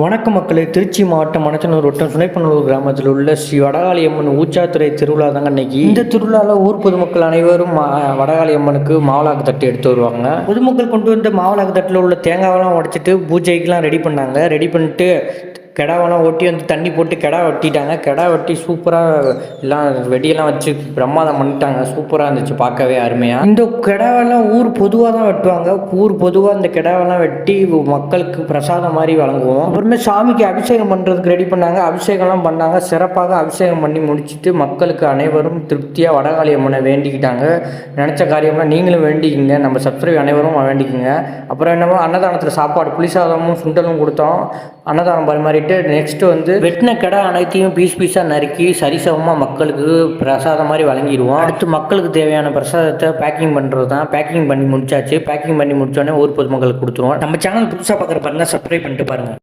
வணக்கம் மக்களே. திருச்சி மாவட்டம் மணச்சனூர் வட்டம் சுனைப்பநல்லூர் கிராமத்தில் உள்ள ஸ்ரீ வடகாளி அம்மன் ஊச்சாத்துறை திருவிழா தாங்க அன்னைக்கு. இந்த திருவிழாவில் ஊர் பொதுமக்கள் அனைவரும் வடகாளி அம்மனுக்கு மாவிளாக்கு தட்டு எடுத்து வருவாங்க. பொதுமக்கள் கொண்டு வந்த மாவிளாக்கு தட்டில் உள்ள தேங்காவெல்லாம் உடைச்சிட்டு பூஜைக்கெல்லாம் ரெடி பண்ணாங்க. ரெடி பண்ணிட்டு கிடாவெல்லாம் ஒட்டி வந்து தண்ணி போட்டு கிடா வெட்டிட்டாங்க. கிடா வெட்டி சூப்பராக எல்லாம் வெடியெல்லாம் வச்சு பிரமாதம் பண்ணிட்டாங்க. சூப்பராக இருந்துச்சு பார்க்கவே அருமையாக. இந்த கிடாவெல்லாம் ஊர் பொதுவாக தான் வெட்டுவாங்க. ஊர் பொதுவாக இந்த கிடாவெல்லாம் வெட்டி மக்களுக்கு பிரசாதம் மாதிரி வழங்குவோம். அப்புறமே சாமிக்கு அபிஷேகம் பண்ணுறதுக்கு ரெடி பண்ணாங்க. அபிஷேகம்லாம் பண்ணாங்க. சிறப்பாக அபிஷேகம் பண்ணி முடிச்சுட்டு மக்களுக்கு அனைவரும் திருப்தியாக வடகாளி அம்மனை வேண்டிக்கிட்டாங்க. நினச்ச காரியம்லாம் நீங்களும் வேண்டிக்கிங்க. நம்ம சப்ஸ்கிரைப் அனைவரும் வேண்டிக்குங்க. அப்புறம் என்னமோ அன்னதானத்தில் சாப்பாடு புளிசாதமும் சுண்டலும் கொடுத்தோம். அன்னதானம் பரிமாறிட்டு நெக்ஸ்ட்டு வந்து வெட்டின கடை அனைத்தையும் பீஸாக நறுக்கி சரிசமமாக மக்களுக்கு பிரசாதம் மாதிரி வழங்கிடுவோம். அடுத்து மக்களுக்கு தேவையான பிரசாதத்தை பேக்கிங் பண்ணுறது தான். பேக்கிங் பண்ணி முடிச்சாச்சு. பேக்கிங் பண்ணி முடிச்சோடனே ஊர் பொதுமக்களுக்கு கொடுத்துருவோம். நம்ம சேனல் புதுசாக பார்க்குற பாருங்கள், சப்ஸ்கிரைப் பண்ணிட்டு பாருங்கள்.